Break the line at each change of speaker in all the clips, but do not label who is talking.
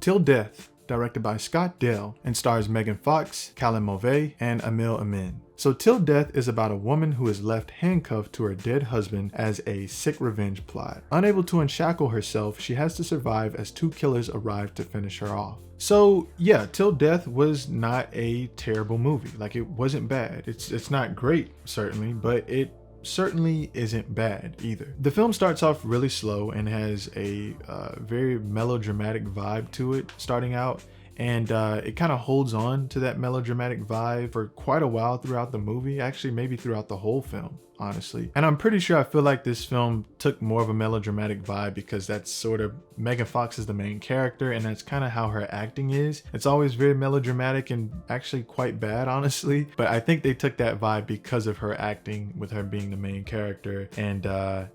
Till Death, directed by Scott Dale, and stars Megan Fox, Callum Mulvey, and Emil Amin. So Till Death is about a woman who is left handcuffed to her dead husband as a sick revenge plot. Unable to unshackle herself, she has to survive as two killers arrive to finish her off. So yeah, Till Death was not a terrible movie. Like, it wasn't bad. It's not great, certainly, but it certainly isn't bad either. The film starts off really slow and has a very melodramatic vibe to it starting out, and it kind of holds on to that melodramatic vibe for quite a while throughout the movie, actually maybe throughout the whole film, honestly. And I'm pretty sure I feel like this film took more of a melodramatic vibe because that's sort of Megan Fox is the main character, and that's kind of how her acting is. It's always very melodramatic and actually quite bad, honestly, but I think they took that vibe because of her acting, with her being the main character. And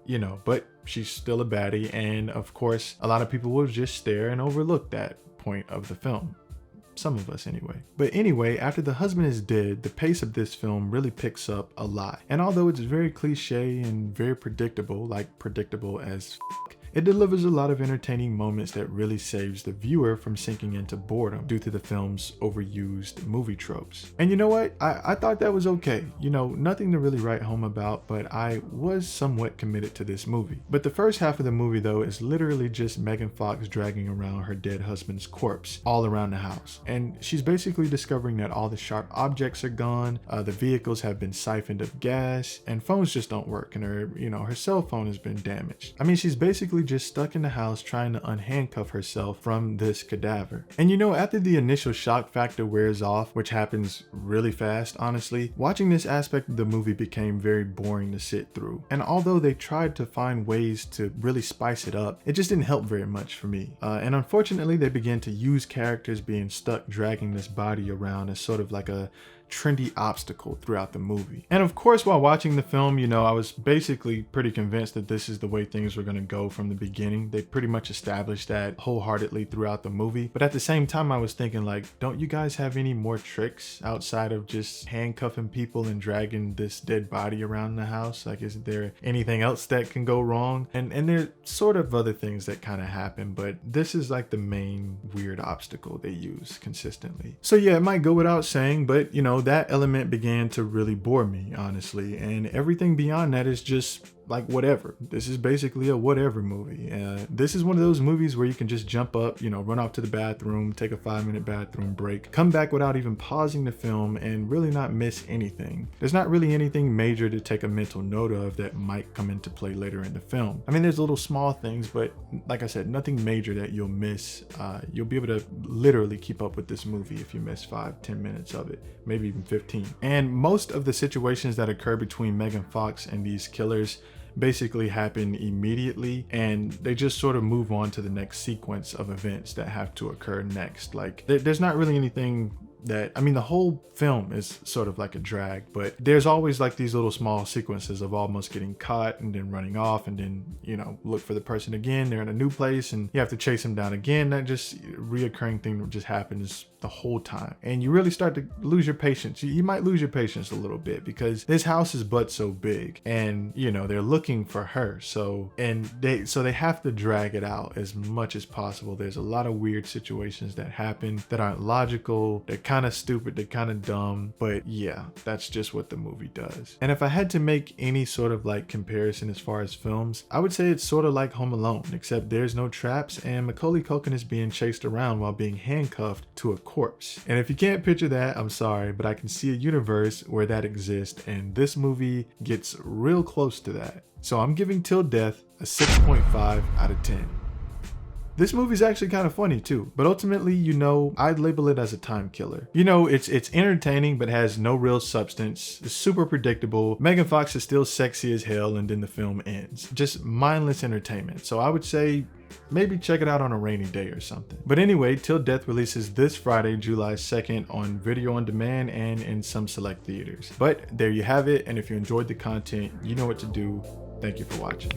you know, but she's still a baddie, and of course a lot of people will just stare and overlook that point of the film. Some of us anyway. But anyway, after the husband is dead, the pace of this film really picks up a lot. And although it's very cliche and very predictable, like predictable as it delivers a lot of entertaining moments that really saves the viewer from sinking into boredom due to the film's overused movie tropes. And you know what? I thought that was okay. You know, nothing to really write home about, but I was somewhat committed to this movie. But the first half of the movie, though, is literally just Megan Fox dragging around her dead husband's corpse all around the house. And she's basically discovering that all the sharp objects are gone, the vehicles have been siphoned of gas, and phones just don't work, and her cell phone has been damaged. I mean, she's basically just stuck in the house trying to unhandcuff herself from this cadaver. And you know, after the initial shock factor wears off, which happens really fast, honestly, watching this aspect of the movie became very boring to sit through. And although they tried to find ways to really spice it up, it just didn't help very much for me. And unfortunately, they began to use characters being stuck dragging this body around as sort of like a trendy obstacle throughout the movie. And of course, while watching the film, you know, I was basically pretty convinced that this is the way things were going to go from the beginning. They pretty much established that wholeheartedly throughout the movie. But at the same time, I was thinking, like, don't you guys have any more tricks outside of just handcuffing people and dragging this dead body around the house? Like, isn't there anything else that can go wrong? And there's sort of other things that kind of happen, but this is like the main weird obstacle they use consistently. So yeah, it might go without saying, but you know, that element began to really bore me, honestly, and everything beyond that is just like whatever. This is basically a whatever movie. This is one of those movies where you can just jump up, you know, run off to the bathroom, take a 5-minute bathroom break, come back without even pausing the film, and really not miss anything. There's not really anything major to take a mental note of that might come into play later in the film. I mean, there's little small things, but like I said, nothing major that you'll miss. You'll be able to literally keep up with this movie if you miss 5-10 minutes of it, maybe even 15. And most of the situations that occur between Megan Fox and these killers basically happen immediately, and they just sort of move on to the next sequence of events that have to occur next. Like, there's not really anything that, I mean, the whole film is sort of like a drag, but there's always like these little small sequences of almost getting caught and then running off, and then, you know, look for the person again, they're in a new place and you have to chase them down again. That just reoccurring thing that just happens the whole time, and you really start to lose your patience. You might lose your patience a little bit because this house is but so big, and you know, they're looking for her, so they have to drag it out as much as possible. There's a lot of weird situations that happen that aren't logical, they're kind of stupid, they're kind of dumb, but yeah, that's just what the movie does. And if I had to make any sort of like comparison as far as films, I would say it's sort of like Home Alone, except there's no traps and Macaulay Culkin is being chased around while being handcuffed to a corpse. And if you can't picture that, I'm sorry, but I can see a universe where that exists, and this movie gets real close to that. So I'm giving Till Death a 6.5 out of 10. This movie's actually kind of funny too, but ultimately, you know, I'd label it as a time killer. You know, it's entertaining but has no real substance. It's super predictable. Megan Fox is still sexy as hell, and then the film ends. Just mindless entertainment. So I would say maybe check it out on a rainy day or something. But anyway, Till Death releases this Friday, July 2nd on video on demand and in some select theaters. But there you have it, and if you enjoyed the content, you know what to do. Thank you for watching.